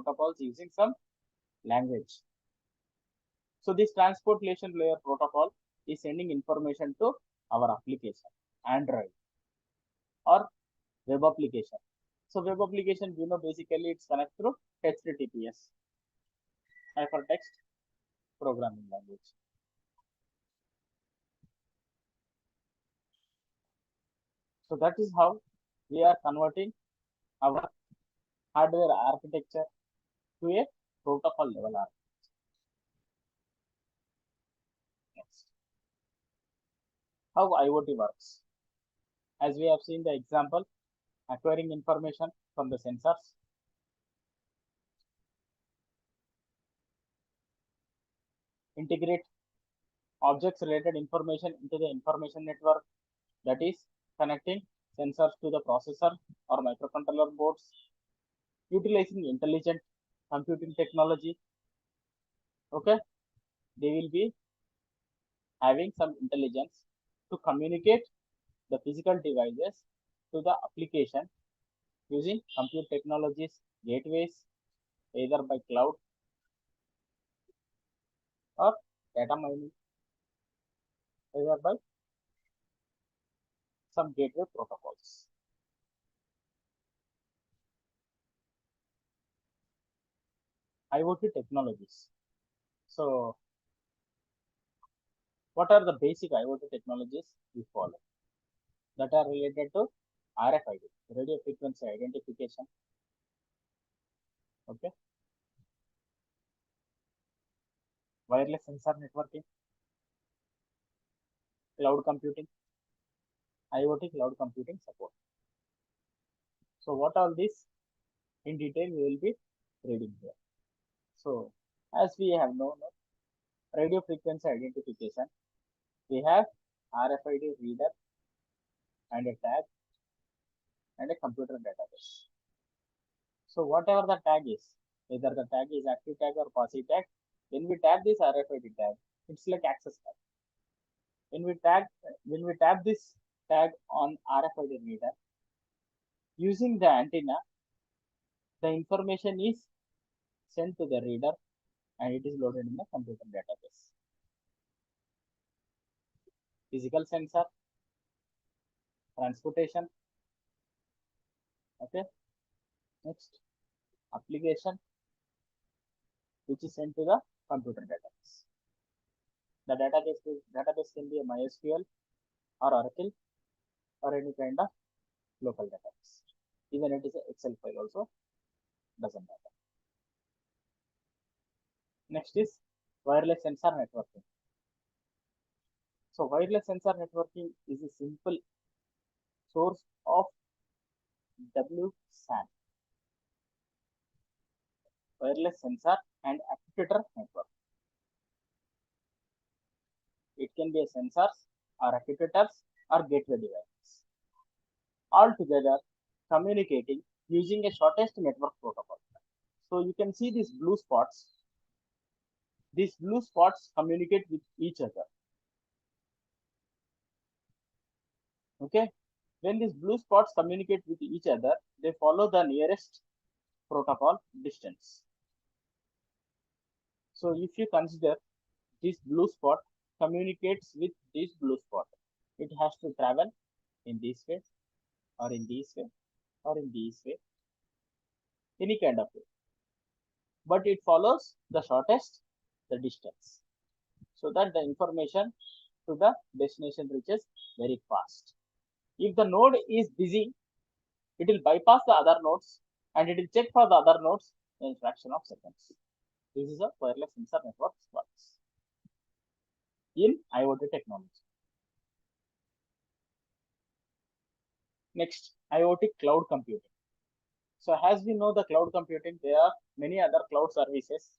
protocols using some language. So this transportation layer protocol is sending information to our application, Android or web application. So web application, basically it's connect through HTTPS, hypertext programming language. So that is how we are converting our hardware architecture to a protocol level architecture. Next, how IoT works. As we have seen the example, acquiring information from the sensors, integrate objects related information into the information network, that is connecting sensors to the processor or microcontroller boards, utilizing intelligent computing technology. Okay, they will be having some intelligence to communicate the physical devices to the application using compute technologies, gateways, either by cloud or data mining, either by some gateway protocols. IoT technologies. So, what are the basic IoT technologies we follow that are related to RFID, radio frequency identification? Okay, wireless sensor networking, cloud computing, IoT cloud computing support. So, what all this in detail we will be reading here. So, as we have known, radio frequency identification, we have RFID reader and a tag and a computer database. So whatever the tag is, either the tag is active tag or passive tag, when we tap this RFID tag, it's like access tag. When we tap this tag on RFID reader, using the antenna, the information is sent to the reader and it is loaded in the computer database. Physical sensor, transportation. Okay. Next, application, which is sent to the computer database. The database can be a MySQL or Oracle or any kind of local database. Even it is an Excel file also, doesn't matter. Next is wireless sensor networking. So wireless sensor networking is a simple source of WSAN, wireless sensor and actuator network. It can be a sensors or actuators or gateway devices. All together communicating using a shortest network protocol. So you can see these blue spots. These blue spots communicate with each other. Okay. When these blue spots communicate with each other, they follow the nearest protocol distance. So if you consider this blue spot communicates with this blue spot, it has to travel in this way or in this way or in this way, any kind of way. But it follows the shortest the distance, so that the information to the destination reaches very fast. If the node is busy, it will bypass the other nodes and it will check for the other nodes in a fraction of seconds. This is a wireless sensor network works in IoT technology. Next, IoT cloud computing. So as we know the cloud computing, there are many other cloud services.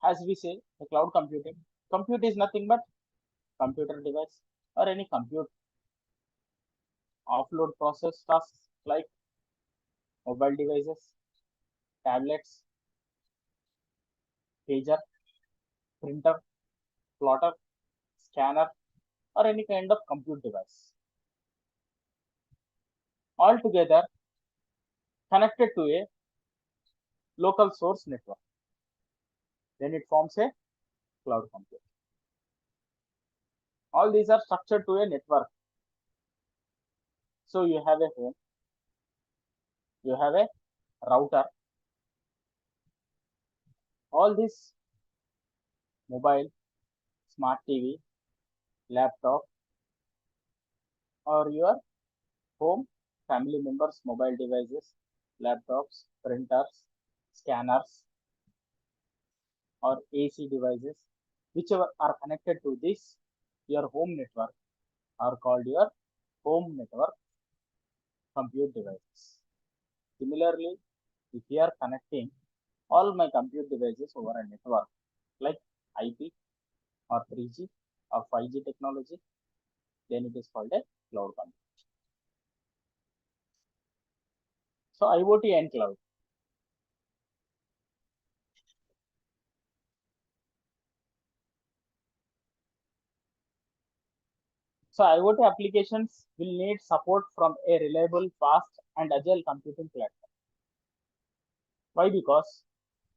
As we say, the cloud computing, compute is nothing but computer device or any compute offload process tasks like mobile devices, tablets, pager, printer, plotter, scanner, or any kind of compute device. all together connected to a local source network. Then it forms a cloud computing. All these are structured to a network. So you have a home, you have a router, all this mobile, smart TV, laptop, or your home family members' mobile devices, laptops, printers, scanners, or AC devices, whichever are connected to this your home network are called your home network compute devices. Similarly, if you are connecting all my compute devices over a network like IP or 3G or 5G technology, then it is called a cloud computing. So IoT and cloud. So IoT applications will need support from a reliable, fast, and agile computing platform. Why? Because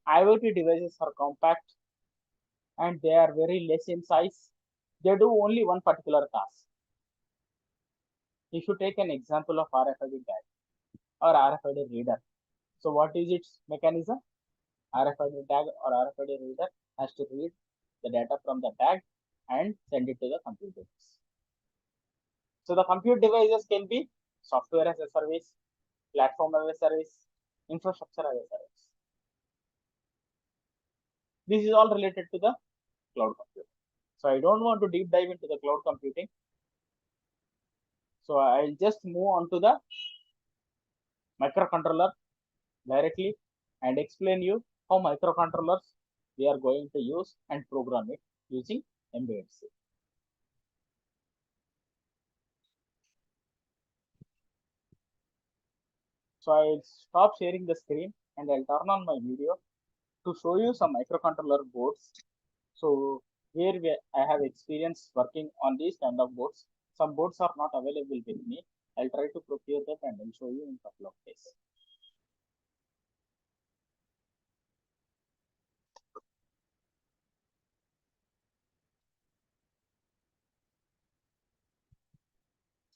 IoT devices are compact and they are very less in size. They do only one particular task. If you take an example of RFID tag or RFID reader, so what is its mechanism? RFID tag or RFID reader has to read the data from the tag and send it to the computer. So the compute devices can be software as a service, platform as a service, infrastructure as a service. This is all related to the cloud computing. So I don't want to deep dive into the cloud computing. So I'll just move on to the microcontroller directly and explain you how microcontrollers we are going to use and program it using embedded C. So I'll stop sharing the screen and I'll turn on my video to show you some microcontroller boards. So here I have experience working on these kind of boards. Some boards are not available with me. I'll try to procure them and I'll show you in a couple of days.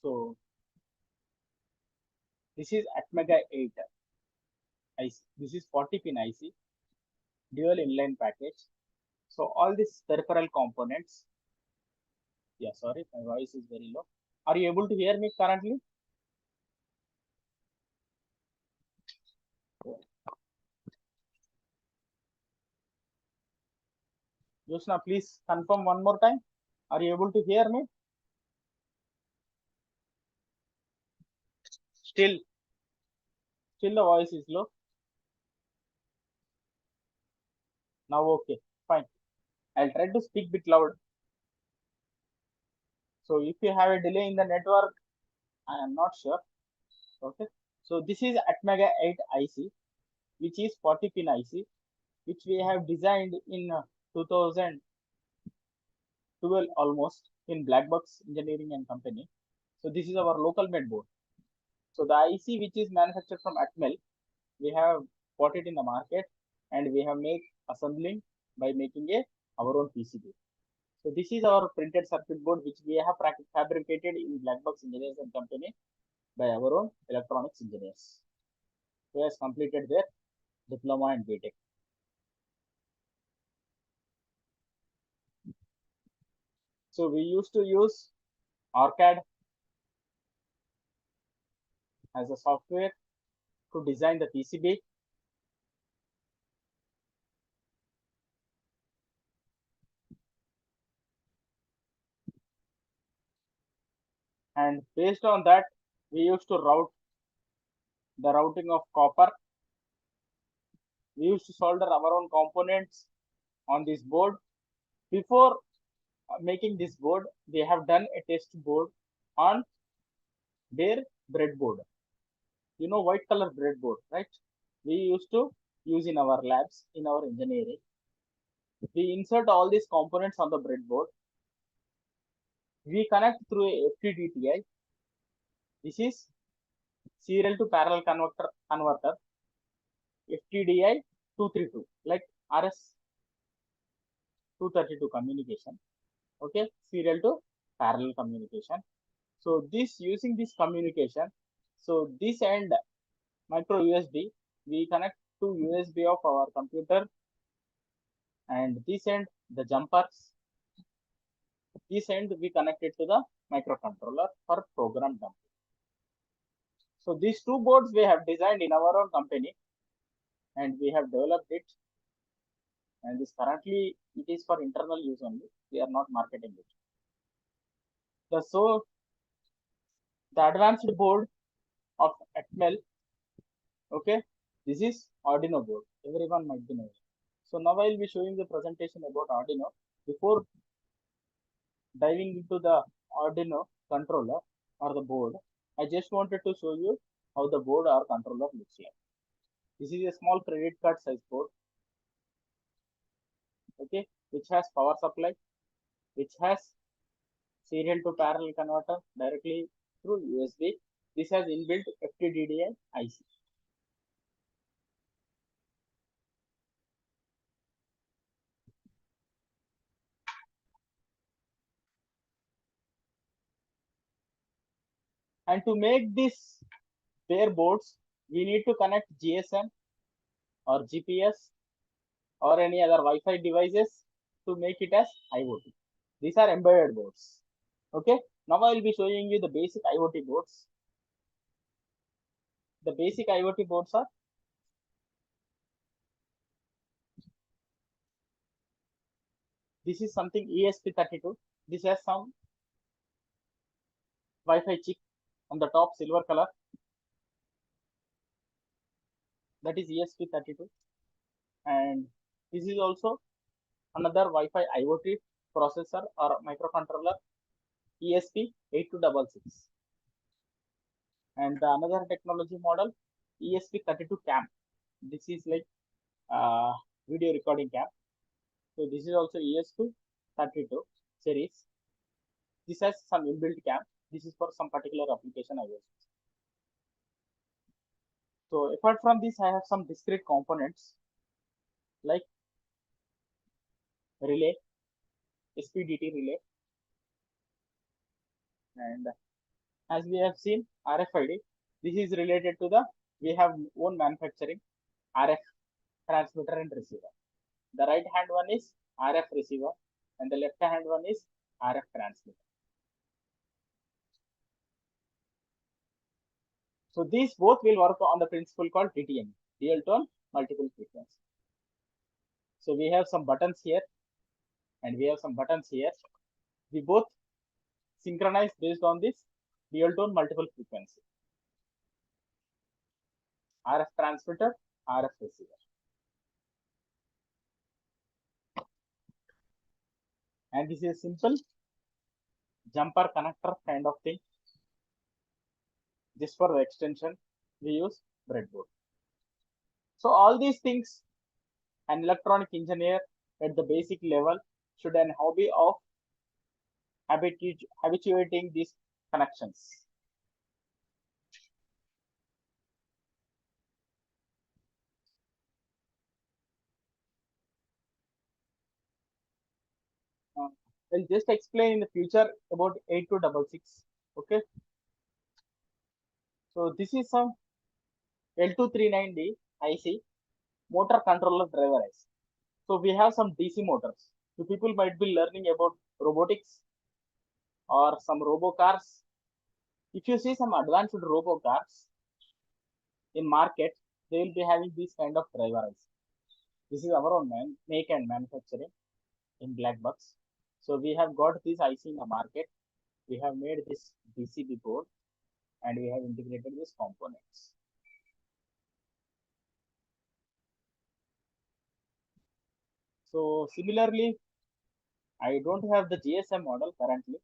So this is Atmega 8 IC. This is 40 pin IC, dual inline package. So all these peripheral components. Yeah, sorry, my voice is very low. Are you able to hear me currently? Yusna, please confirm one more time. Are you able to hear me? Still, still the voice is low. Now okay, fine. I'll try to speak bit loud. So if you have a delay in the network, I am not sure. Okay. So this is Atmega 8 IC, which is 40 pin IC, which we have designed in 2012 almost in Blackbox Engineering and Company. So this is our local made board. So the IC which is manufactured from Atmel, we have bought it in the market and we have made assembling by making our own PCB. So this is our printed circuit board which we have fabricated in Blackbox Engineers and Company by our own electronics engineers who has completed their diploma and BTech. So we used to use OrCAD as a software to design the PCB. And based on that, we used to route the routing of copper. We used to solder our own components on this board. Before making this board, they have done a test board on their breadboard. You know, white color breadboard, right? We used to use in our labs, in our engineering. We insert all these components on the breadboard. We connect through a FTDTI. This is serial to parallel converter FTDI 232, like RS 232 communication. Okay, serial to parallel communication. So this using this communication, so this end micro USB, we connect to USB of our computer, and this end the jumpers, this end we connect it to the microcontroller for program dump. So these two boards we have designed in our own company, and we have developed it, and this currently it is for internal use only. We are not marketing it. The advanced board of Atmel, okay, this is Arduino board. Everyone might be knowing. So now I will be showing the presentation about Arduino. Before diving into the Arduino controller or the board, I just wanted to show you how the board or controller looks like. This is a small credit card size board, okay, which has power supply, which has serial to parallel converter directly through USB. This has inbuilt FTDDI IC. And to make this pair boards, we need to connect GSM or GPS or any other Wi-Fi devices to make it as IoT. These are embedded boards. Okay. Now I will be showing you the basic IoT boards. The basic IoT boards are this is something ESP32. This has some Wi-Fi chip on the top, silver color. That is ESP32. And this is also another Wi-Fi IoT processor or microcontroller, ESP8266. And the another technology model, ESP32 cam. This is like video recording cam. So this is also ESP32 series. This has some inbuilt cam. This is for some particular application I use. So apart from this, I have some discrete components like relay, SPDT relay, and as we have seen RFID. This is related to the we have own manufacturing RF transmitter and receiver. The right hand one is RF receiver, and the left hand one is RF transmitter. So these both will work on the principle called DTM, dual tone multiple frequency. So we have some buttons here, and we have some buttons here. We both synchronize based on this dual tone multiple frequency. RF transmitter, RF receiver. And this is simple jumper connector kind of thing. Just for the extension, we use breadboard. So all these things, an electronic engineer at the basic level should have a hobby of habituating these connections. I'll just explain in the future about 8266. Okay. So this is some L239D IC motor controller driver IC. So we have some DC motors. So people might be learning about robotics or some robo cars. If you see some advanced robo cars in market, they will be having this kind of driver IC. This is our own make and manufacturing in black box. So we have got this IC in the market. We have made this DCB board and we have integrated these components. So similarly, I don't have the GSM model currently.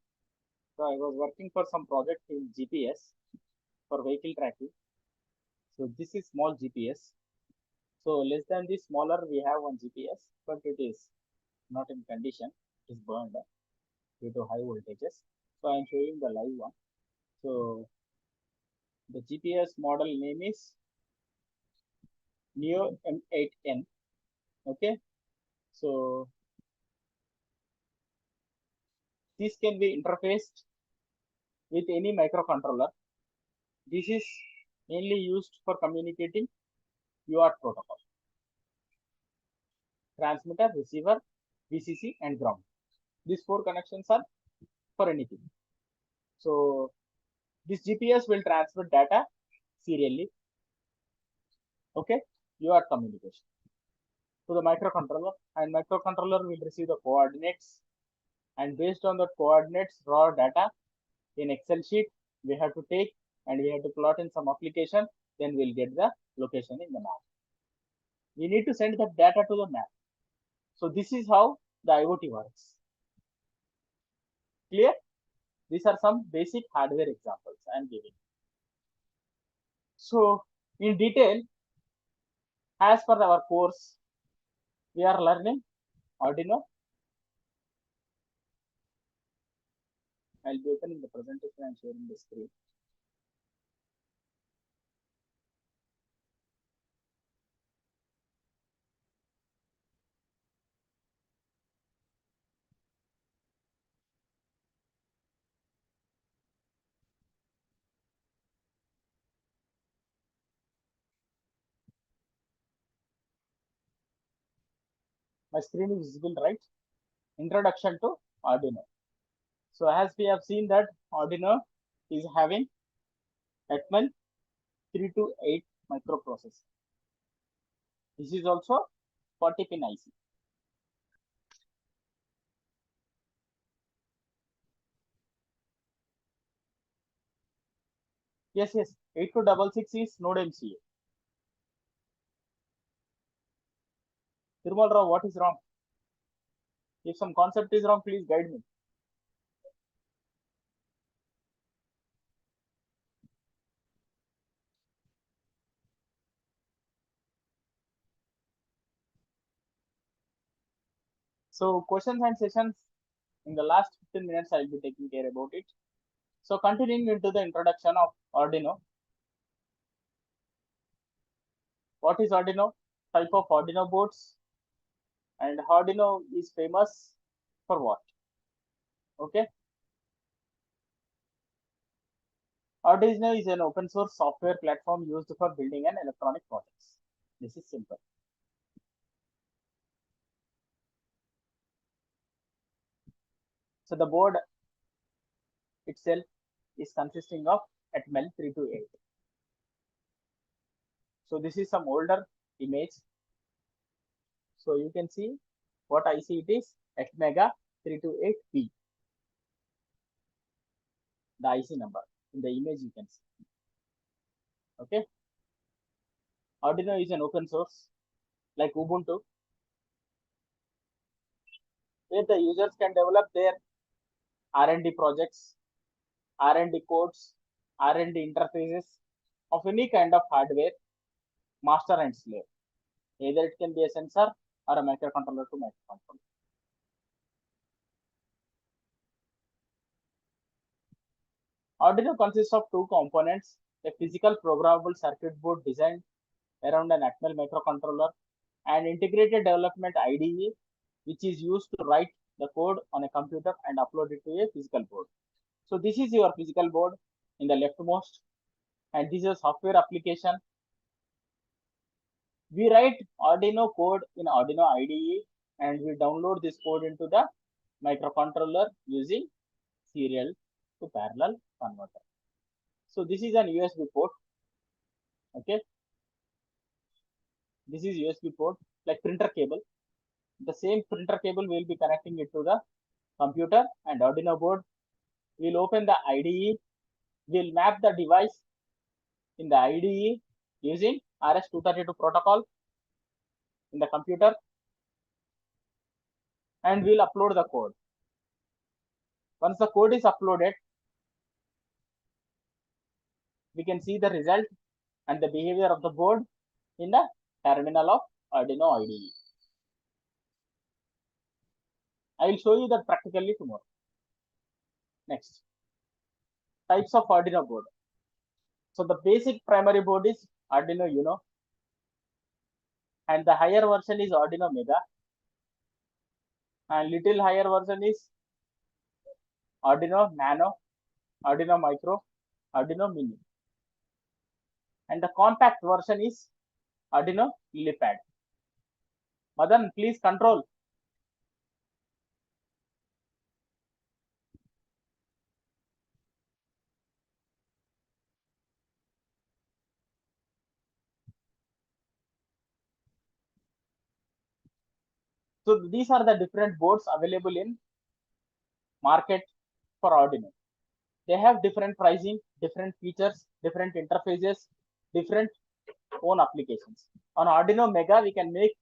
So I was working for some project in GPS for vehicle tracking. So this is small GPS. So less than this smaller we have one GPS, but it is not in condition. It is burned due to high voltages. So I am showing the live one. So The GPS model name is Neo M8N. Okay, so this can be interfaced with any microcontroller. This is mainly used for communicating UART protocol, transmitter, receiver, VCC, and ground. These four connections are for anything. So this GPS will transfer data serially. Okay, UART communication to the microcontroller, and microcontroller will receive the coordinates, and based on the coordinates, raw data in Excel sheet we have to take and we have to plot in some application, then we'll get the location in the map. We need to send that data to the map. So this is how the IoT works. Clear? These are some basic hardware examples I am giving. So in detail, as per our course, we are learning Arduino. I'll be opening the presentation and sharing the screen. My screen is visible, right? Introduction to Arduino. So as we have seen that Arduino is having Atmel 328 microprocessor. This is also 40-pin IC. Yes, 8266 is Node MCA. Thirumal Rao, what is wrong? If some concept is wrong, please guide me. So questions and sessions in the last 15 minutes, I'll be taking care about it. So continuing into the introduction of Arduino. What is Arduino? Type of Arduino boards, and Arduino is famous for what? Okay. Arduino is an open source software platform used for building an electronic projects. This is simple. So the board itself is consisting of Atmel 328. So this is some older image. So you can see what IC it is, Atmega 328P. The IC number in the image you can see. Okay. Arduino is an open source like Ubuntu, where the users can develop their R&D projects, R&D codes, R&D interfaces of any kind of hardware, master and slave. Either it can be a sensor or a microcontroller to microcontroller. Arduino consists of two components, a physical programmable circuit board designed around an Atmel microcontroller, and integrated development IDE, which is used to write the code on a computer and upload it to a physical board. So this is your physical board in the leftmost, and this is a software application. We write Arduino code in Arduino IDE, and we download this code into the microcontroller using serial to parallel converter. So this is an USB port. Okay, this is USB port like printer cable. The same printer cable will be connecting it to the computer and Arduino board. We'll open the IDE. We'll map the device in the IDE using RS-232 protocol in the computer, and we'll upload the code. Once the code is uploaded, we can see the result and the behavior of the board in the terminal of Arduino IDE. I will show you that practically tomorrow. Next, types of Arduino board. So the basic primary board is Arduino Uno, and the higher version is Arduino Mega, and little higher version is Arduino Nano, Arduino Micro, Arduino Mini, and the compact version is Arduino LilyPad. Madan, please control. So these are the different boards available in market for Arduino. They have different pricing, different features, different interfaces, different own applications. On Arduino Mega, we can make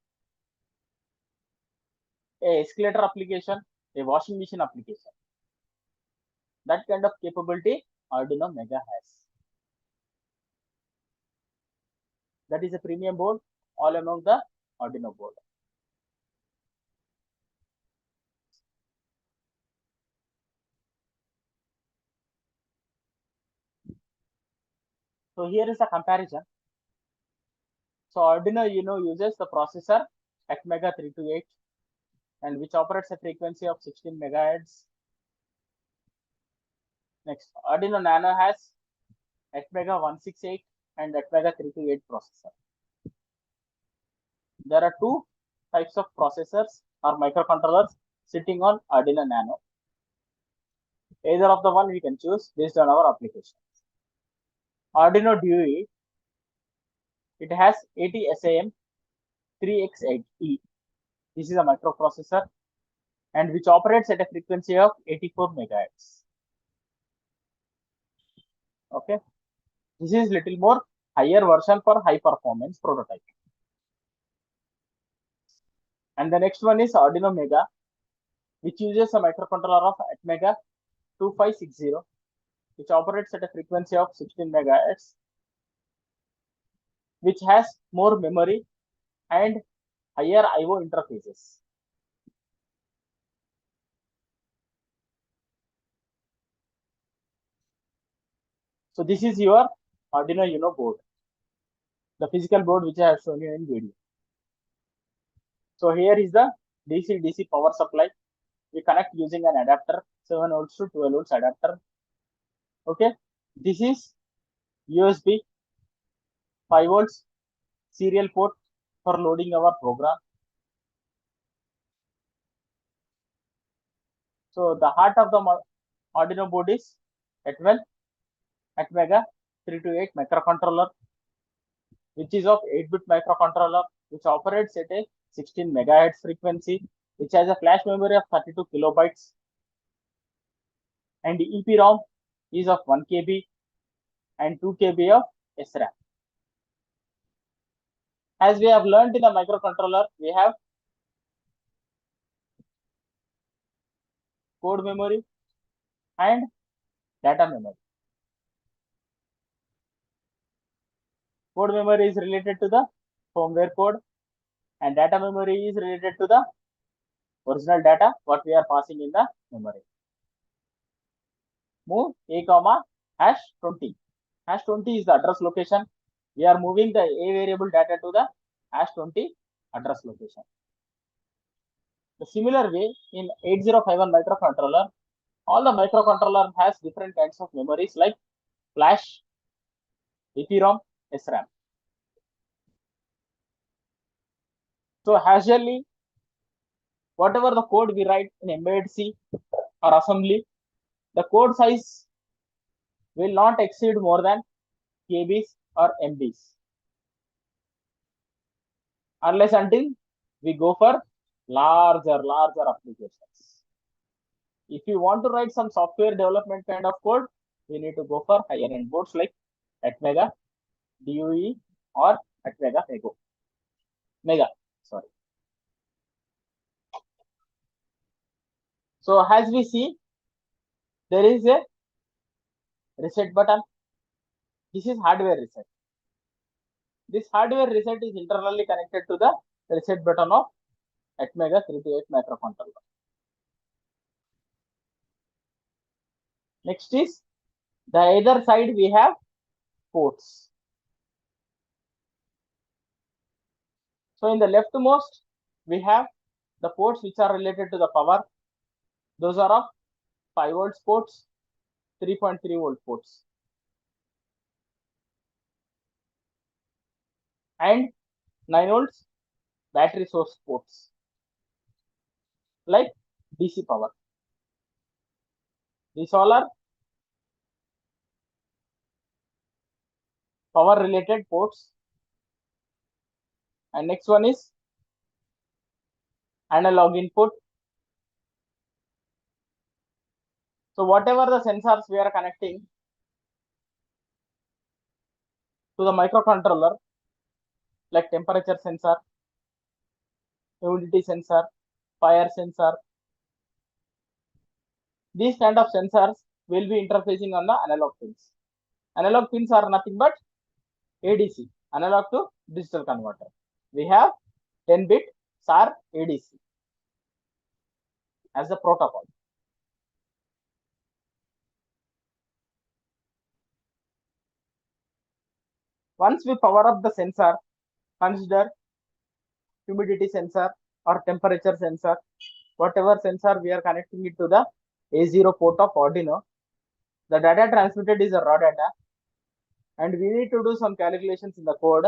a escalator application, a washing machine application. That kind of capability Arduino Mega has. That is a premium board all among the Arduino board. So here is a comparison. So Arduino uses the processor APMEGA 328 and which operates a frequency of 16 megahertz. Next, Arduino Nano has APMEGA 168 and APMEGA 328 processor. There are two types of processors or microcontrollers sitting on Arduino Nano. Either of the one we can choose based on our application. Arduino Due, it has AT-SAM 3x8E. This is a microprocessor and which operates at a frequency of 84 megahertz. Okay, this is little more higher version for high performance prototyping. And the next one is Arduino Mega, which uses a microcontroller of ATmega 2560, which operates at a frequency of 16 megahertz, which has more memory and higher I/O interfaces. So this is your Arduino Uno board, the physical board which I have shown you in video. So here is the DC-DC power supply. We connect using an adapter, 7 volts to 12 volts adapter. Okay, this is USB 5 volts serial port for loading our program. So the heart of the Arduino board is ATmega 328 microcontroller, which is of 8-bit microcontroller, which operates at a 16 megahertz frequency, which has a flash memory of 32 kilobytes, and the EPROM is of 1 KB and 2 KB of SRAM. As we have learned in a microcontroller, we have code memory and data memory. Code memory is related to the firmware code and data memory is related to the original data what we are passing in the memory. Move a comma hash 20. Hash 20 is the address location. We are moving the a variable data to the hash 20 address location. The similar way in 8051 microcontroller, all the microcontroller has different kinds of memories like flash, EPROM, SRAM. So usually, whatever the code we write in embedded C or assembly, the code size will not exceed more than KBs or MBs, unless until we go for larger applications. If you want to write some software development kind of code, we need to go for higher end boards like ATmega, DOE, or ATmega Mega. Sorry. So as we see, there is a reset button. This is hardware reset. This hardware reset is internally connected to the reset button of ATmega 328 microcontroller. Next is the other side we have ports. So in the leftmost, we have the ports which are related to the power. Those are of 5 volts ports, 3.3 volt ports, and 9 volts battery source ports, like DC power. These all are power related ports. And next one is analog input. So whatever the sensors we are connecting to the microcontroller, like temperature sensor, humidity sensor, fire sensor, these kind of sensors will be interfacing on the analog pins. Analog pins are nothing but ADC, analog to digital converter. We have 10-bit SAR ADC as the protocol. Once we power up the sensor, consider humidity sensor or temperature sensor, whatever sensor we are connecting it to the A0 port of Arduino. The data transmitted is a raw data, and we need to do some calculations in the code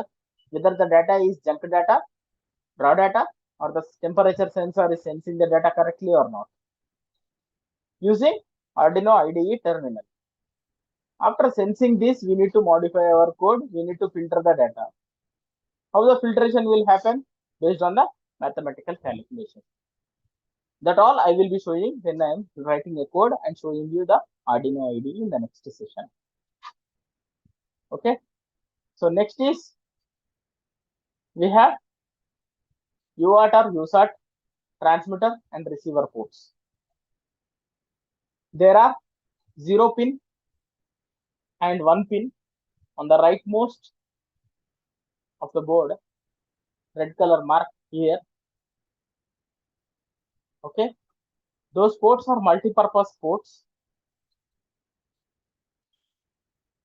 whether the data is junk data, raw data, or the temperature sensor is sensing the data correctly or not, using Arduino IDE terminal. After sensing this, we need to modify our code. We need to filter the data. How the filtration will happen? Based on the mathematical calculation. That all I will be showing when I am writing a code and showing you the Arduino IDE in the next session. Okay. So next is we have UART or USART transmitter and receiver ports. There are 0 pin and 1 pin on the rightmost of the board, red color mark here. Okay, those ports are multi-purpose ports.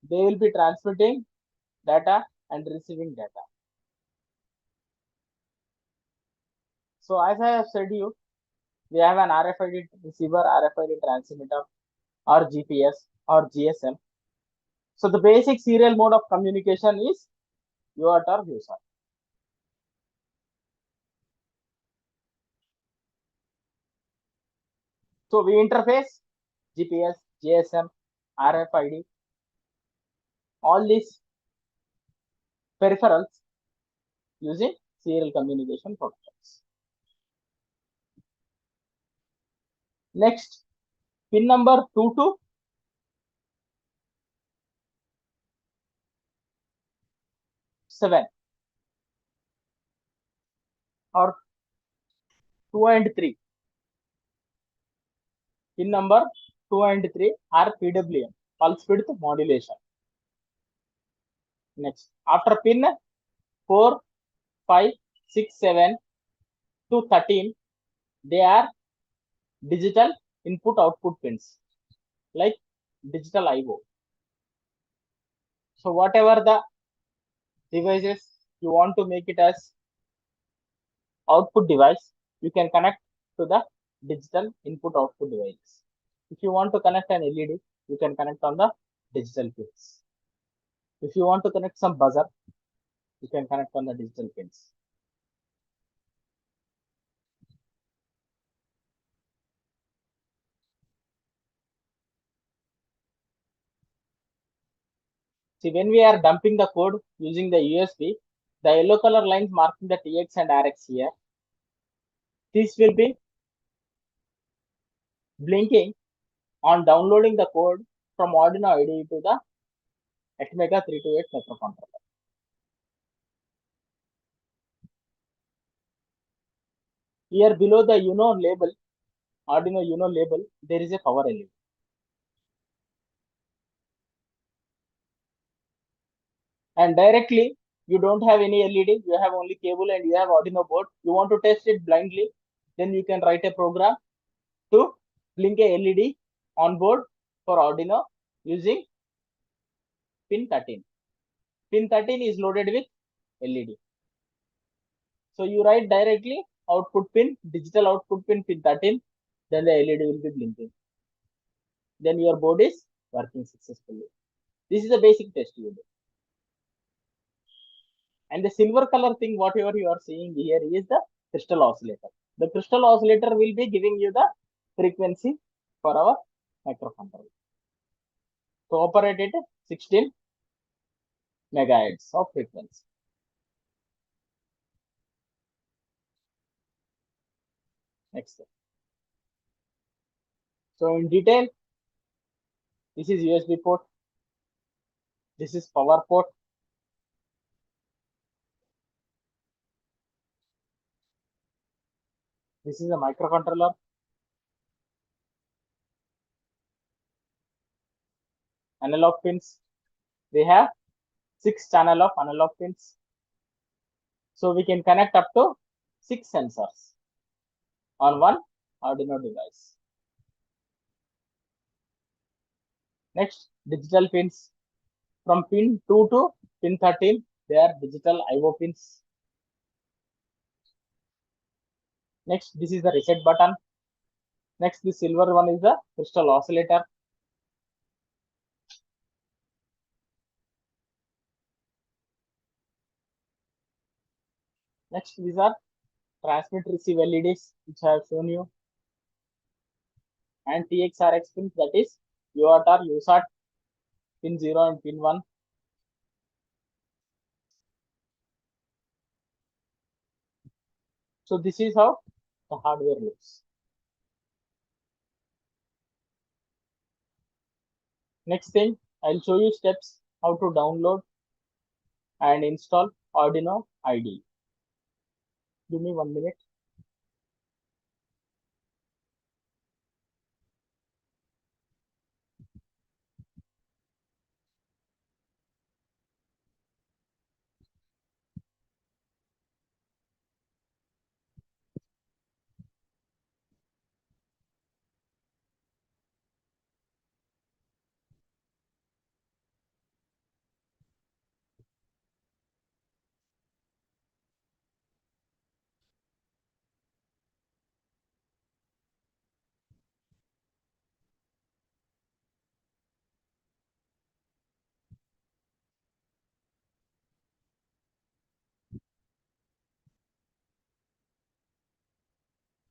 They will be transmitting data and receiving data. So as I have said you, we have an RFID receiver, RFID transmitter, or GPS or GSM. So the basic serial mode of communication is UART or USART. So we interface GPS, GSM, RFID, all these peripherals using serial communication protocols. Next, pin number 2 to 7 or 2 and 3. Pin number 2 and 3 are PWM, pulse width modulation. Next, after pin 4, 5, 6, 7 to 13, they are digital input output pins, like digital IO. So whatever the devices you want to make it as output device, you can connect to the digital input output device. If you want to connect an LED, you can connect on the digital pins. If you want to connect some buzzer, you can connect on the digital pins. See, when we are dumping the code using the USB, the yellow color lines marking the TX and RX here, this will be blinking on downloading the code from Arduino IDE to the Atmega 328 microcontroller. Here below the Uno label, Arduino Uno label, there is a power LED. And directly, you don't have any LED, you have only cable and you have Arduino board. You want to test it blindly, then you can write a program to blink a LED on board for Arduino using pin 13. Pin 13 is loaded with LED. So you write directly output pin, digital output pin, pin 13, then the LED will be blinking. Then your board is working successfully. This is a basic test you do. And the silver color thing, whatever you are seeing here, is the crystal oscillator. The crystal oscillator will be giving you the frequency for our microcontroller. To operate at 16 megahertz of frequency. Next step. So in detail, this is USB port. This is power port. This is a microcontroller. Analog pins. They have 6 channel of analog pins. So we can connect up to 6 sensors on one Arduino device. Next, digital pins. From pin 2 to pin 13, they are digital IO pins. Next, this is the reset button. Next, the silver one is the crystal oscillator. Next, these are transmit receive LEDs, which I have shown you. And TXRX pins, that is UART or USART, pin 0 and pin 1. So this is how the hardware looks. Next thing, I'll show you steps how to download and install Arduino IDE. Give me 1 minute.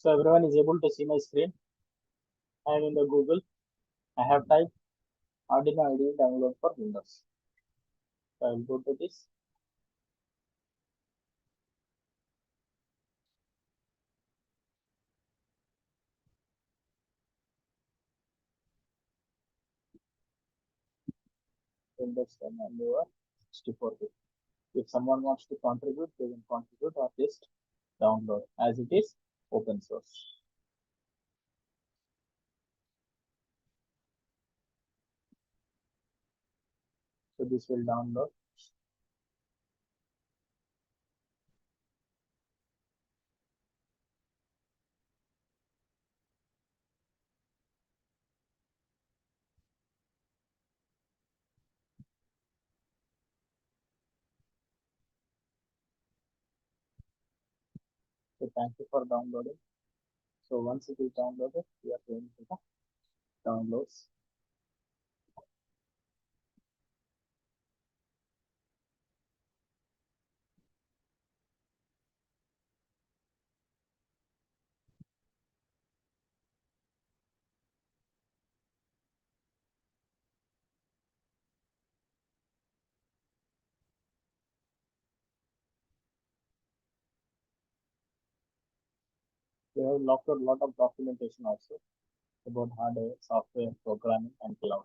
So everyone is able to see my screen. I am in the Google. I have typed Arduino IDE download for Windows. So I'll go to this. Windows 10 and over 64-bit. If someone wants to contribute, they can contribute or just download as it is open source. So this will download. So thank you for downloading. So once it is downloaded, we are going to the downloads. We have locked a lot of documentation also about hardware, software, programming, and cloud.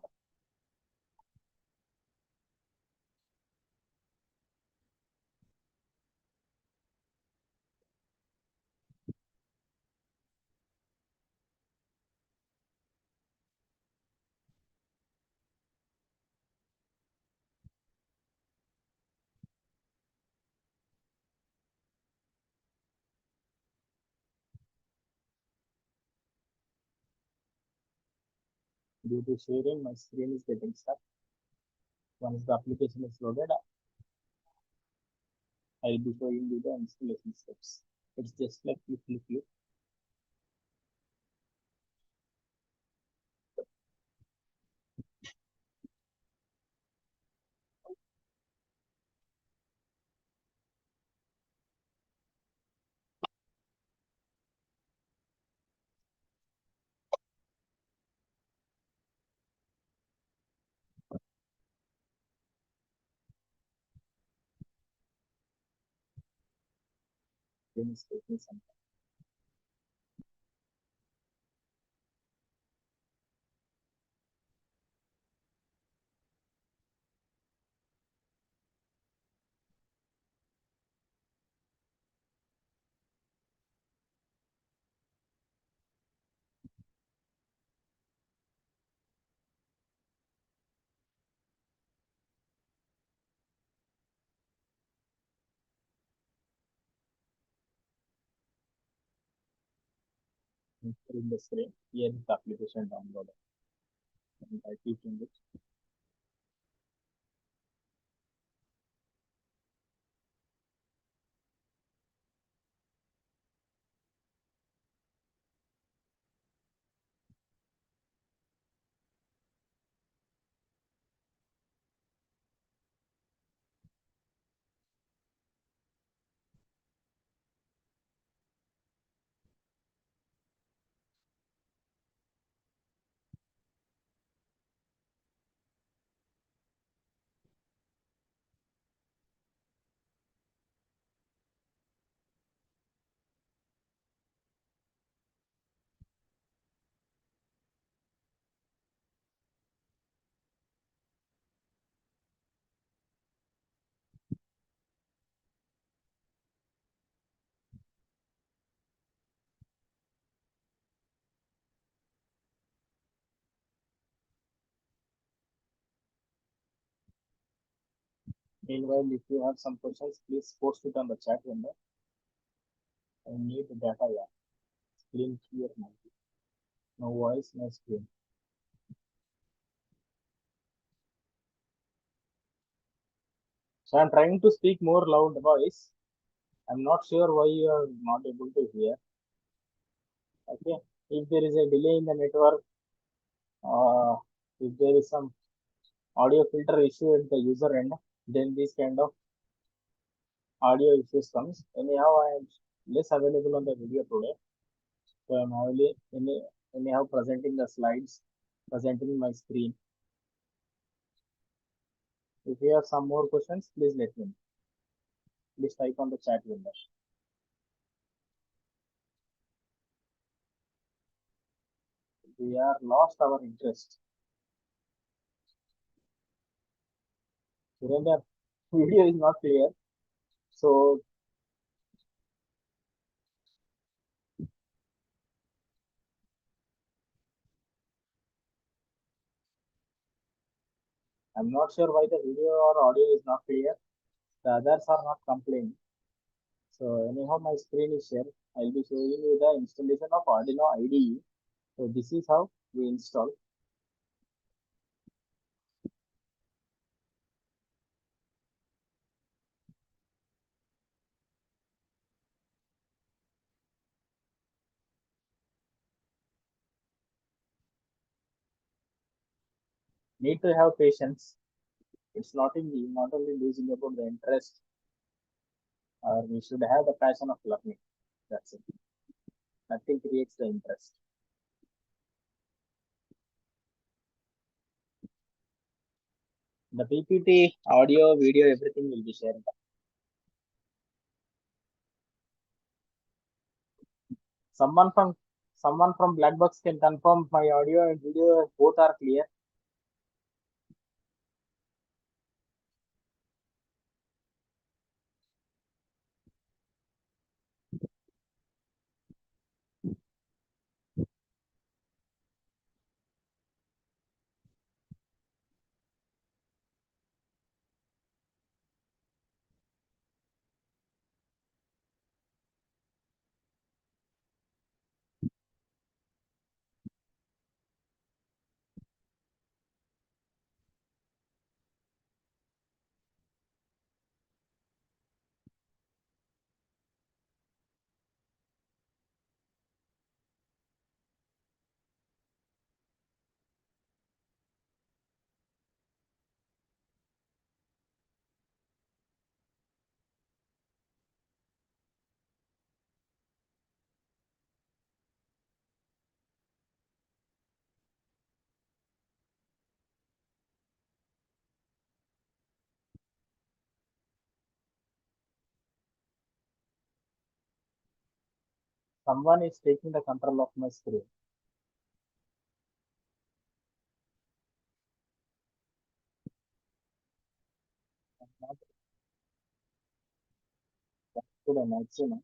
Due to sharing, my screen is getting stuck. Once the application is loaded, I'll be showing you the installation steps. It's just like click. Then it's taking some time. In the screen, here is the application download. And I keep in it. Meanwhile, if you have some questions, please post it on the chat window. I need the data, yeah. Screen clear now. No voice, no screen. So I'm trying to speak more loud voice. I'm not sure why you are not able to hear. Okay. If there is a delay in the network, uh, if there is some audio filter issue at the user end, then this kind of audio issues comes. Anyhow, I am less available on the video today. So I'm only anyhow presenting the slides, presenting my screen. If you have some more questions, please let me know. Please type on the chat window. We are lost our interest. Surrender, video is not clear. So I'm not sure why the video or audio is not clear. The others are not complaining. So anyhow, my screen is shared. I'll be showing you the installation of Arduino IDE. So this is how we install. Need to have patience. It's not only losing about the interest, we should have the passion of learning. That's it. Nothing creates the interest. The PPT, audio, video, everything will be shared. Someone from someone from Blackbox can confirm my audio and video both are clear. Someone is taking the control of my screen. Not to the maximum.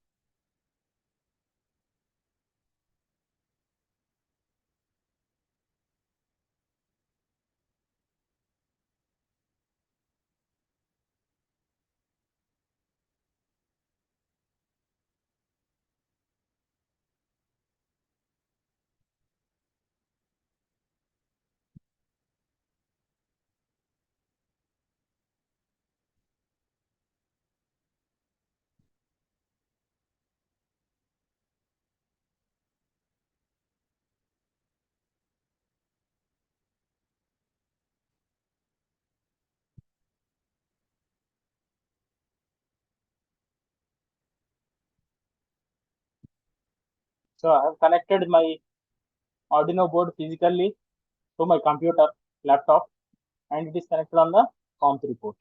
So I have connected my Arduino board physically to my computer, laptop, and it is connected on the COM3 port.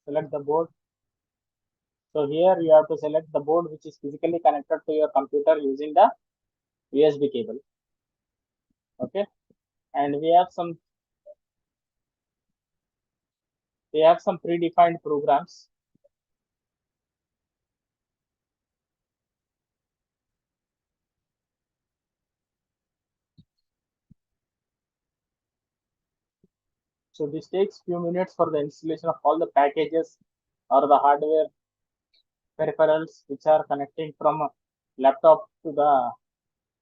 Select the board. So here you have to select the board which is physically connected to your computer using the USB cable. Okay, and we have some predefined programs. So this takes few minutes for the installation of all the packages or the hardware peripherals which are connecting from a laptop to the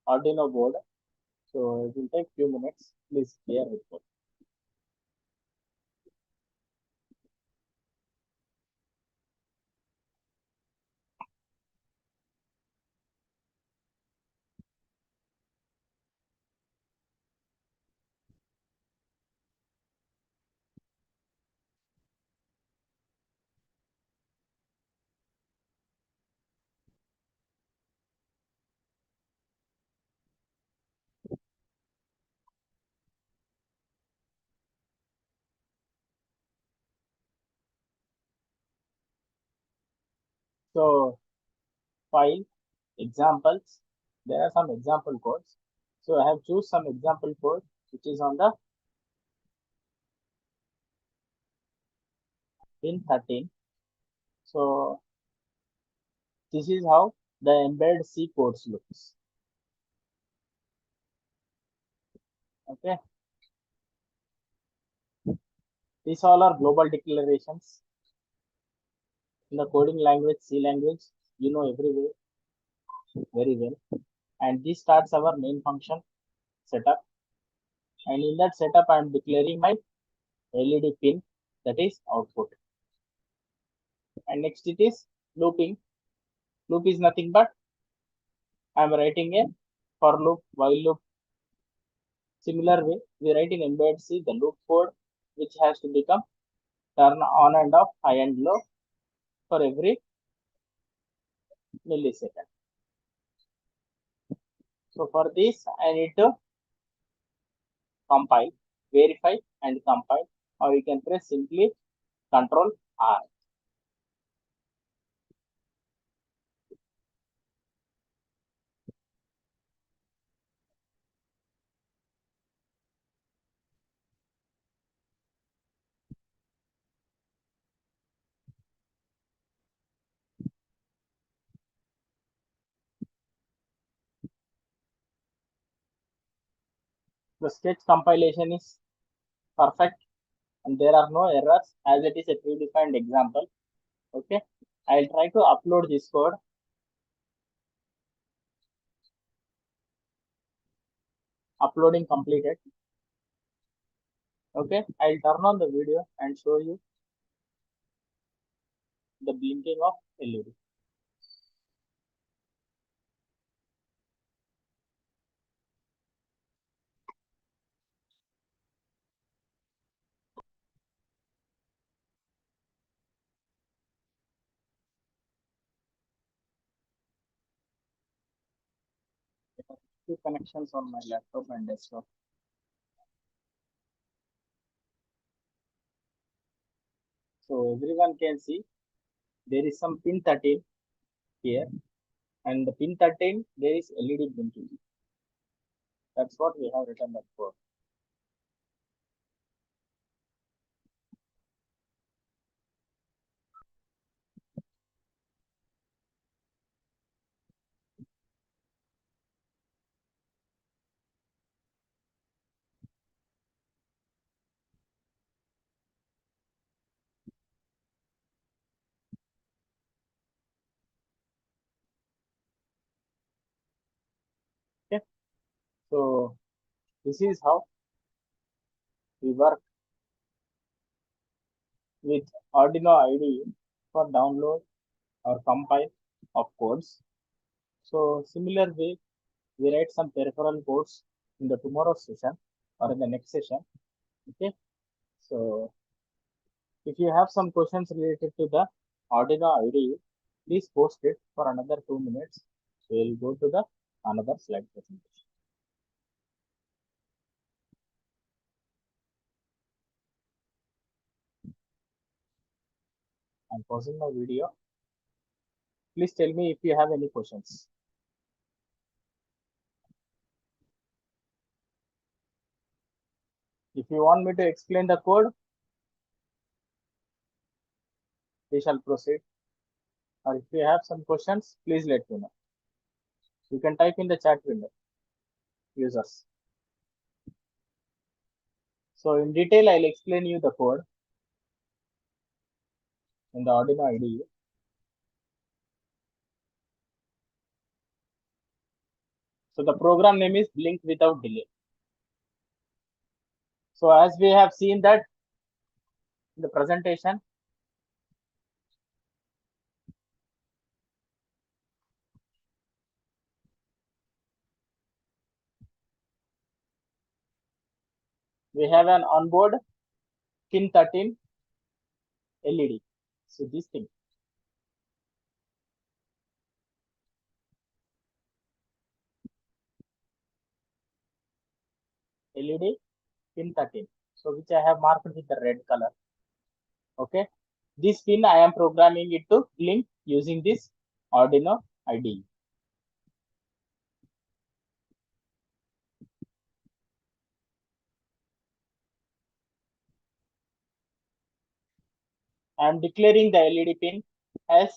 Arduino board. So it will take few minutes. Please bear with me. So file examples. There are some example codes. So I have choose some example code which is on the pin 13. So this is how the embed C codes looks. Okay. These all are global declarations in the coding language C language. You know everywhere very well. And this starts our main function setup. And in that setup, I am declaring my LED pin, that is output. And next it is looping. Loop is nothing but I am writing a for loop, while loop. Similar way, we write in embed C the loop code which has to become turn on and off, high and low for every millisecond. So for this, I need to compile, verify, and compile, or you can press simply Control R. The sketch compilation is perfect and there are no errors as it is a predefined example. Okay, I'll try to upload this code. Uploading completed. Okay, I'll turn on the video and show you the blinking of LED. few connections on my laptop and desktop. So everyone can see there is some pin 13 here, and the pin 13 there is LED blinking. That's what we have written that code. Okay, so this is how we work with Arduino IDE for download or compile of codes. So similar way, we write some peripheral codes in the tomorrow's session or in the next session. Okay, so if you have some questions related to the Arduino IDE, please post it for another 2 minutes. So we'll go to the another slide presentation. I'm pausing my video. Please tell me if you have any questions. If you want me to explain the code, we shall proceed. Or if you have some questions, please let me know. You can type in the chat window, users. So in detail, I'll explain you the code in the Arduino IDE. So the program name is Blink Without Delay. So as we have seen that in the presentation, we have an onboard pin 13 LED. So this thing. LED pin 13. So which I have marked with the red color. Okay. This pin I am programming it to blink using this Arduino IDE. I am declaring the LED pin as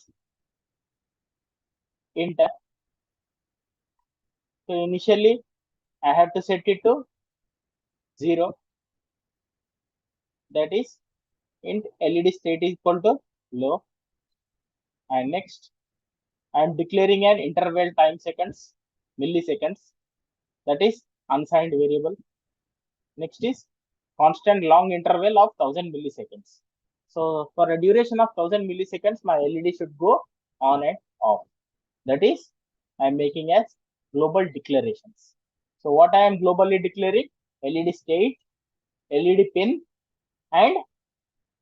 int. So initially I have to set it to 0. That is int LED state is equal to low. And next I am declaring an interval time seconds, milliseconds. That is unsigned variable. Next is constant long interval of 1000 milliseconds. So for a duration of 1000 milliseconds, my LED should go on and off. That is, I am making as global declarations. So what I am globally declaring? LED state, LED pin, and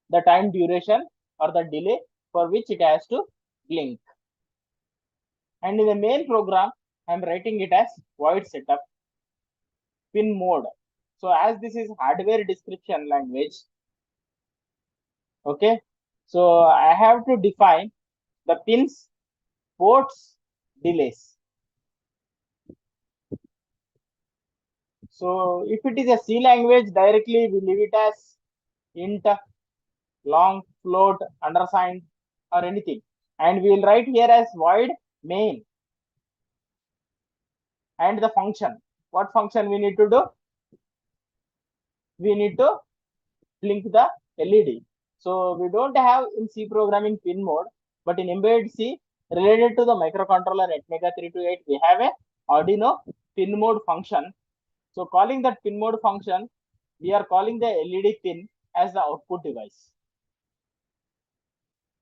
the time duration or the delay for which it has to blink. And in the main program, I am writing it as void setup pin mode. So as this is hardware description language, okay, so I have to define the pins, ports, delays. So if it is a C language, directly we leave it as int, long, float, undersigned, or anything. And we will write here as void main and the function. What function we need to do? We need to blink the LED. So we don't have in C programming pin mode, but in embedded C related to the microcontroller Atmega 328, we have a Arduino pin mode function. So calling that pin mode function, we are calling the LED pin as the output device.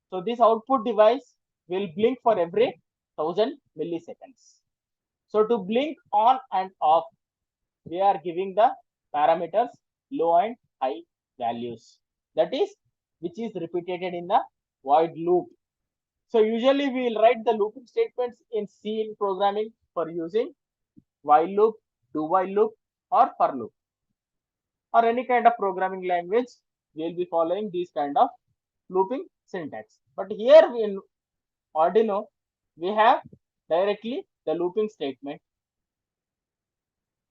So this output device will blink for every 1000 milliseconds. So to blink on and off, we are giving the parameters low and high values. That is, which is repeated in the void loop. So usually we will write the looping statements in C in programming for using while loop, do while loop, or for loop, or any kind of programming language, we will be following these kind of looping syntax. But here in Arduino, we have directly the looping statement.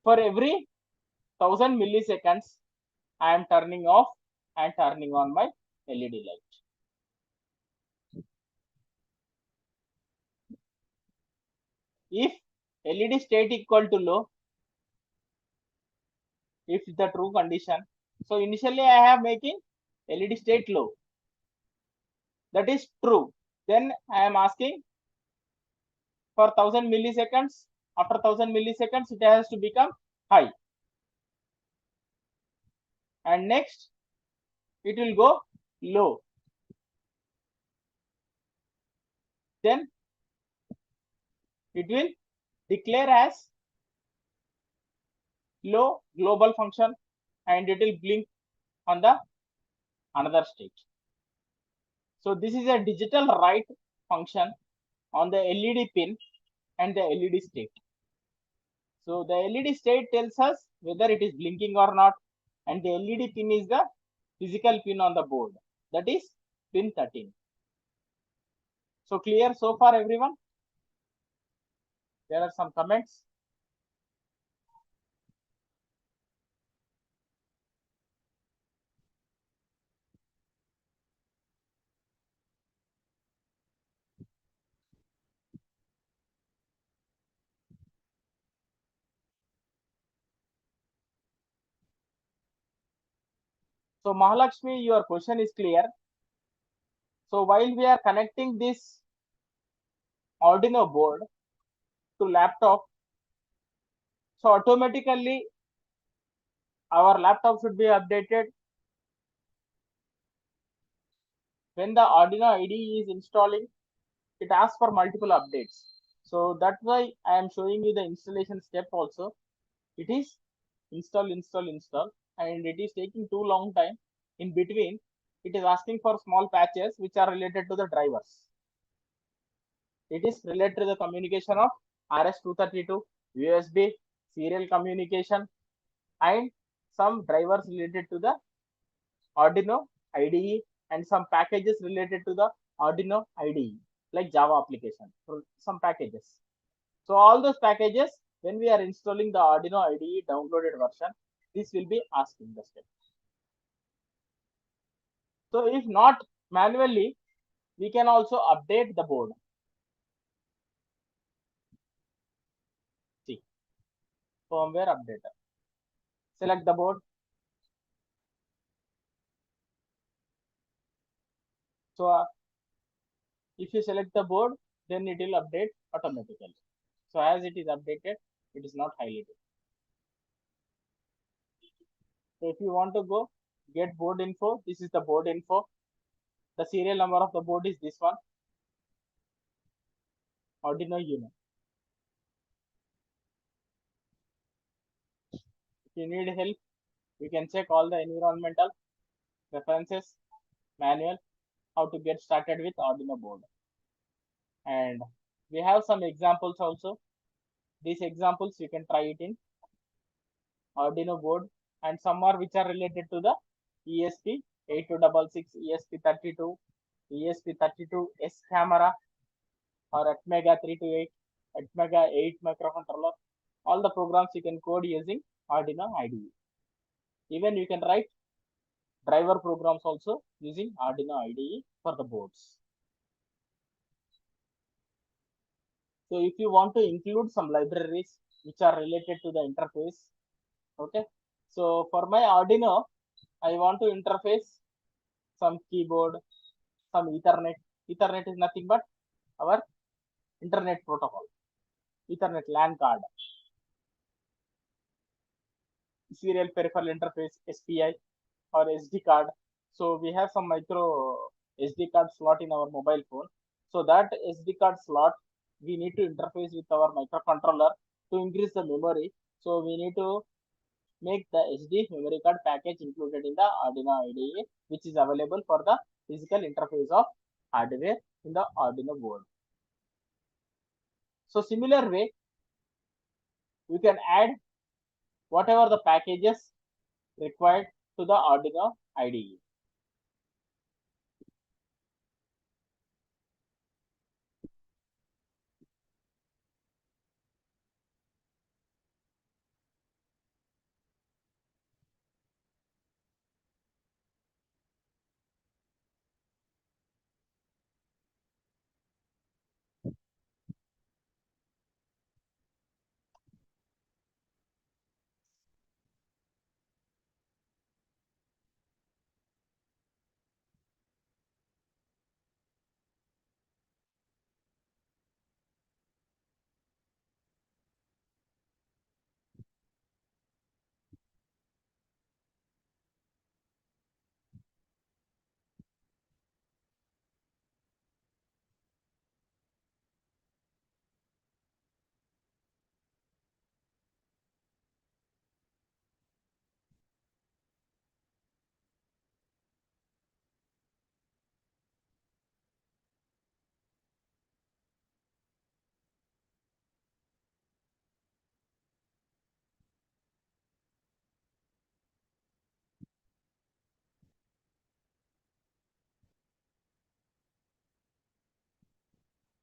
For every 1000 milliseconds, I am turning off and turning on my LED light. If LED state equal to low, if the true condition, so initially I have making LED state low, that is true. Then I am asking for 1000 milliseconds, after 1000 milliseconds it has to become high, and next it will go low, then it will declare as low global function, and it will blink on the another state. So this is a digital write function on the LED pin and the LED state. So the LED state tells us whether it is blinking or not, and the LED pin is the physical pin on the board, that is pin 13. So clear so far, everyone? There are some comments. So Mahalakshmi, your question is clear. So while we are connecting this Arduino board to laptop, so automatically our laptop should be updated when the Arduino IDE is installing. It asks for multiple updates. So that's why I am showing you the installation step also. It is install, and it is taking too long time. In between, it is asking for small patches which are related to the drivers. It is related to the communication of RS-232, USB, serial communication, and some drivers related to the Arduino IDE, and some packages related to the Arduino IDE, like Java application, some packages. So all those packages, when we are installing the Arduino IDE downloaded version, this will be asking the step. So if not manually, we can also update the board. See, firmware updater. Select the board. So if you select the board, then it will update automatically. So as it is updated, it is not highlighted. So if you want to go get board info, this is the board info. The serial number of the board is this one, Arduino Uno. If you need help, you can check all the environmental references, manual, how to get started with Arduino board. And we have some examples also. These examples you can try it in Arduino board, and some are which are related to the ESP8266, ESP32, ESP32S camera, or ATmega328, ATmega8 microcontroller. All the programs you can code using Arduino IDE. Even you can write driver programs also using Arduino IDE for the boards. So if you want to include some libraries which are related to the interface, okay. So for my Arduino, I want to interface some keyboard, some Ethernet. Ethernet is nothing but our internet protocol, Ethernet LAN card, serial peripheral interface, SPI, or SD card. So we have some micro SD card slot in our mobile phone. So that SD card slot, we need to interface with our microcontroller to increase the memory. So we need to make the SD memory card package included in the Arduino IDE, which is available for the physical interface of hardware in the Arduino board. So similar way, you can add whatever the packages required to the Arduino IDE.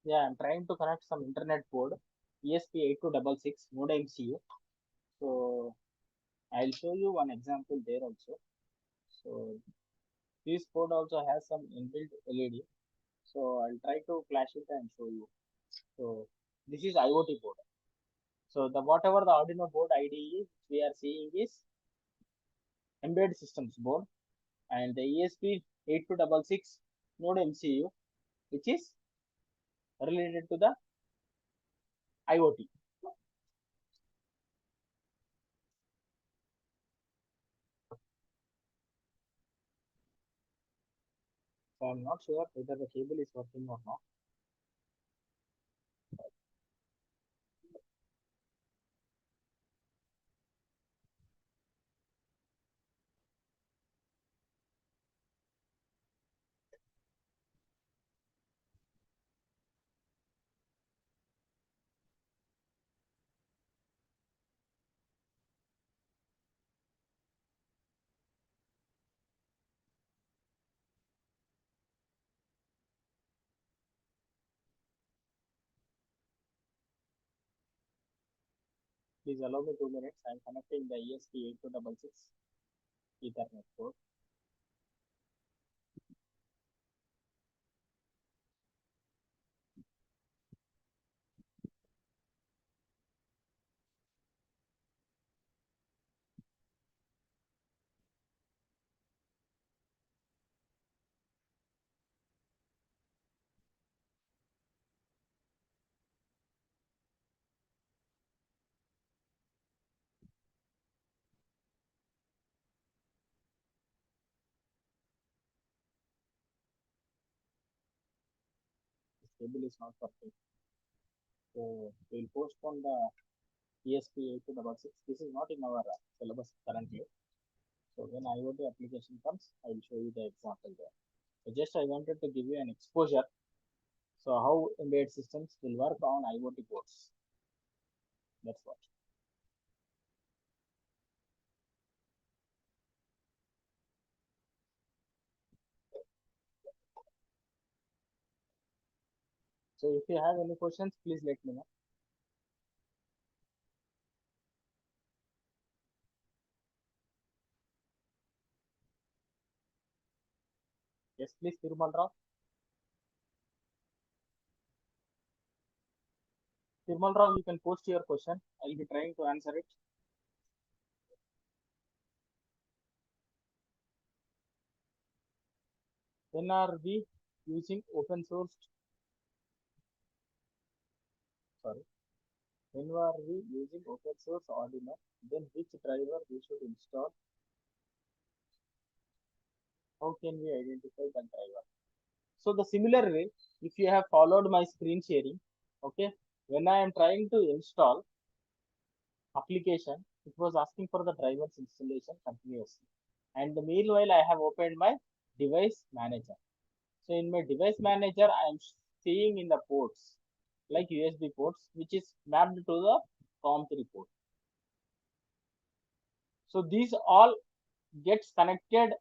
Yeah, I'm trying to connect some internet board ESP8266 node MCU. So I'll show you one example there also. So this board also has some inbuilt LED. So I'll try to flash it and show you. So this is IoT board. So the whatever the Arduino board IDE we are seeing is embedded systems board, and the ESP8266 node MCU, which is related to the IoT. So I'm not sure whether the cable is working or not. Please allow me 2 minutes. I'm connecting the ESP8266 Ethernet port. This cable is not working. So we'll postpone the ESP8266. This is not in our syllabus currently. So when IoT application comes, I will show you the example there. So just I wanted to give you an exposure. So how embedded systems will work on IoT boards. That's what. So if you have any questions, please let me know. Yes, please, Tirumal Rao. Tirumal Rao, you can post your question. I'll be trying to answer it. When are we using open source? Sorry. When are we using open source Arduino? Then which driver we should install? How can we identify the driver? So the similar way, if you have followed my screen sharing, okay, when I am trying to install application, it was asking for the drivers installation continuously. And the meanwhile, I have opened my device manager. So in my device manager, I am seeing in the ports like USB ports, which is mapped to the COM3 port. So these all gets connected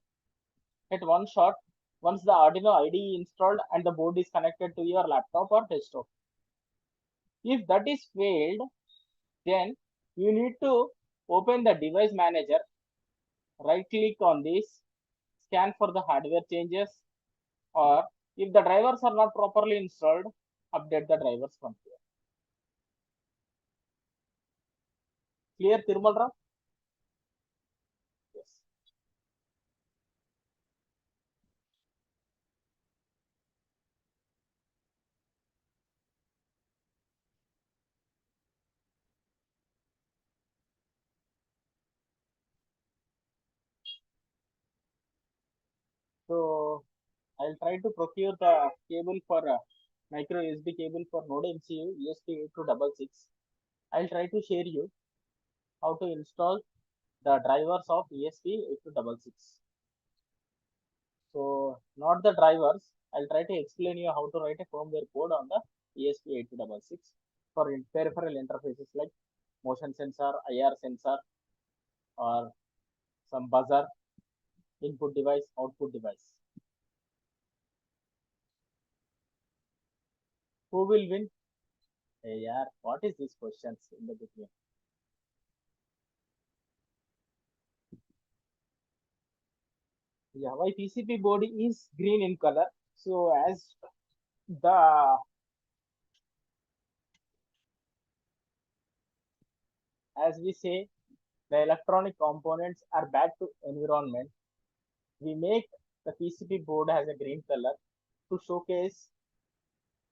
at one shot once the Arduino IDE installed and the board is connected to your laptop or desktop. If that is failed, then you need to open the device manager, right click on this, scan for the hardware changes, or if the drivers are not properly installed, update the drivers from here. Clear, Tirumal Rao? Yes. So I'll try to procure the cable for micro USB cable for Node MCU ESP8266. I'll try to share you how to install the drivers of ESP8266. So not the drivers. I'll try to explain you how to write a firmware code on the ESP8266 for peripheral interfaces like motion sensor, IR sensor, or some buzzer, input device, output device. Who will win? Hey, yeah, what is these questions in the between? Yeah, why PCB board is green in color? So the as we say, the electronic components are bad to environment. We make the PCB board has a green color to showcase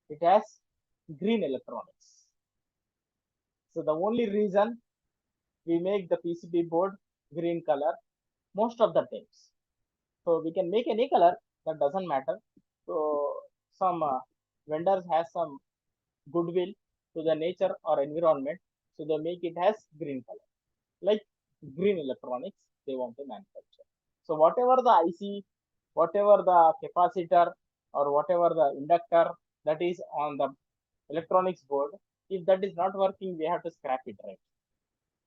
it has green electronics. So the only reason we make the PCB board green color most of the times. So we can make any color, that doesn't matter. So some vendors has some goodwill to the nature or environment, so they make it as green color, like green electronics they want to manufacture. So whatever the IC, whatever the capacitor, or whatever the inductor that is on the electronics board, if that is not working, we have to scrap it, right?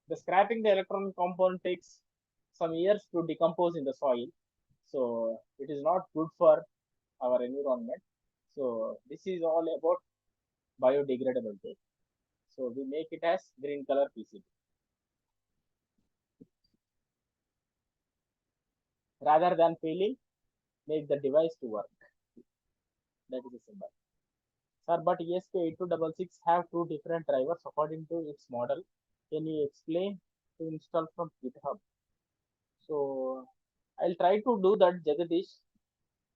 The scrapping the electronic component takes some years to decompose in the soil, so it is not good for our environment. So this is all about biodegradable tape. So we make it as green color PCB. Rather than failing, make the device to work. That is the symbol. Sir, but ESP8266 have two different drivers according to its model. Can you explain to install from GitHub? So I'll try to do that, Jagadish.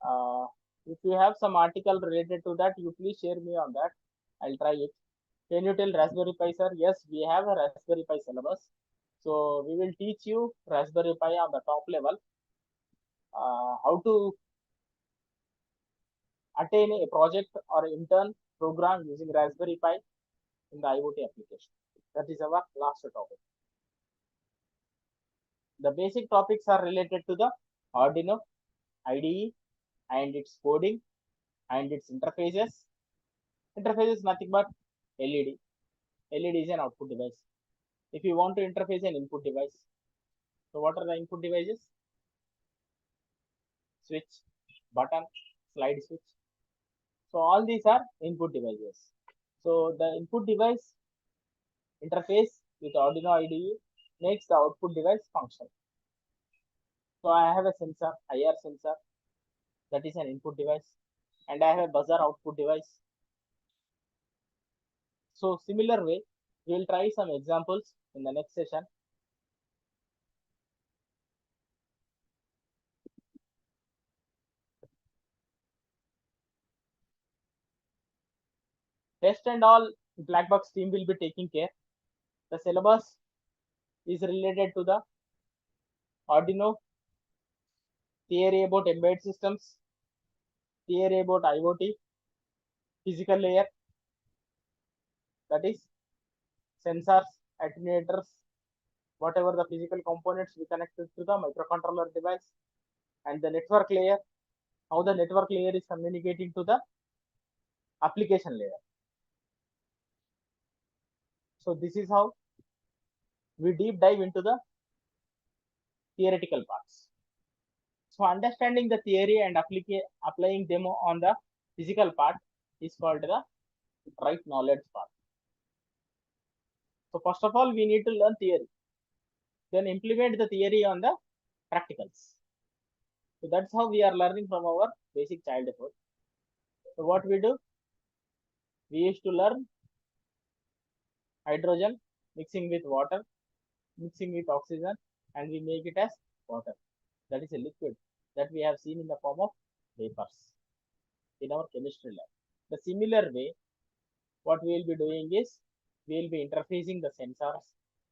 Uh, if you have some article related to that, you please share me on that. I'll try it. Can you tell Raspberry Pi, sir? Yes, we have a Raspberry Pi syllabus. So we will teach you Raspberry Pi on the top level, how to attain a project or intern program using Raspberry Pi in the IoT application. That is our last topic. The basic topics are related to the Arduino IDE and its coding and its interfaces. Interface is nothing but LED. LED is an output device. If you want to interface an input device, so what are the input devices? Switch, button, slide switch. So all these are input devices. So the input device interface with Arduino IDE makes the output device function. So I have a sensor, IR sensor, that is an input device, and I have a buzzer output device. So similar way, we will try some examples in the next session. Test and all black box team will be taking care. The syllabus is related to the Arduino, theory about embedded systems, theory about IoT, physical layer, that is sensors, attenuators, whatever the physical components we connected to the microcontroller device, and the network layer, how the network layer is communicating to the application layer. So this is how we deep dive into the theoretical parts. So understanding the theory and applying them on the physical part is called the right knowledge part. So first of all, we need to learn theory, then implement the theory on the practicals. So that's how we are learning from our basic childhood. So what we do, we used to learn hydrogen mixing with water, mixing with oxygen, and we make it as water. That is a liquid that we have seen in the form of vapors in our chemistry lab. The similar way, what we will be doing is we will be interfacing the sensors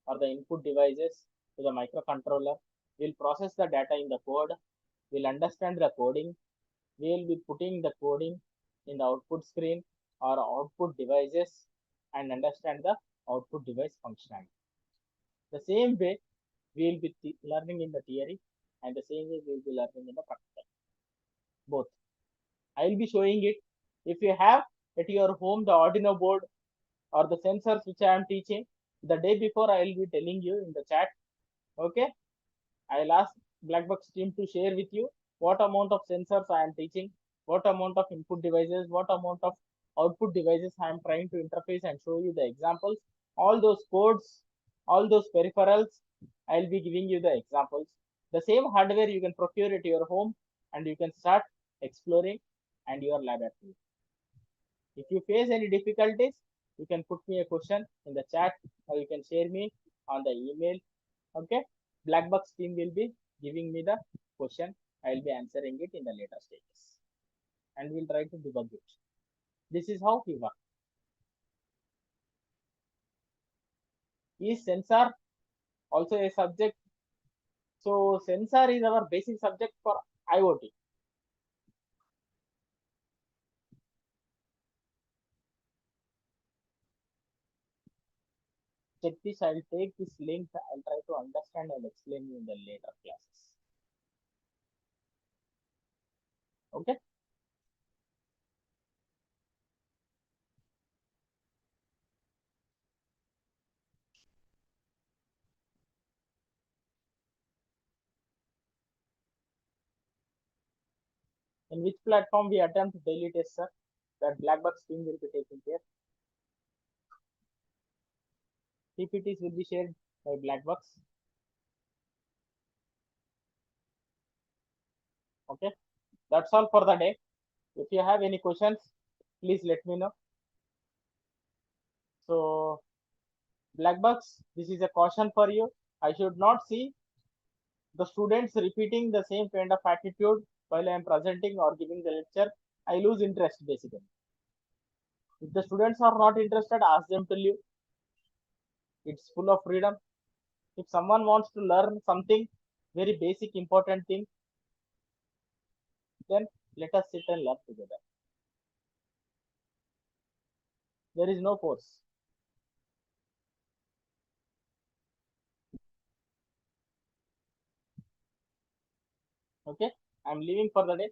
or the input devices to the microcontroller. We'll process the data in the code. We'll understand the coding. We will be putting the coding in the output screen or output devices and understand the output device functionality. The same way we will be learning in the theory, and the same way we will be learning in the practical. Both. I will be showing it. If you have at your home the Arduino board or the sensors which I am teaching, the day before I will be telling you in the chat. Okay, I'll ask Blackbox team to share with you what amount of sensors I am teaching, what amount of input devices, what amount of output devices I am trying to interface and show you the examples. All those codes, all those peripherals, I'll be giving you the examples. The same hardware you can procure at your home and you can start exploring and your lab activity. If you face any difficulties, you can put me a question in the chat or you can share me on the email. Okay, Blackbox team will be giving me the question. I will be answering it in the later stages and we'll try to debug it. This is how we work. Is sensor also a subject? So sensor is our basic subject for IoT. Check this, I'll take this link, I'll try to understand and explain you in the later classes. Okay. In which platform we attempt daily test, sir? That Blackbox team will be taking care. PPTs will be shared by Blackbox. Okay, that's all for the day. If you have any questions, please let me know. So, Blackbox, this is a caution for you. I should not see the students repeating the same kind of attitude while I am presenting or giving the lecture. I lose interest basically. If the students are not interested, ask them to leave. It's full of freedom. If someone wants to learn something very basic, important thing, then let us sit and learn together. There is no force. Okay, I'm leaving for the day.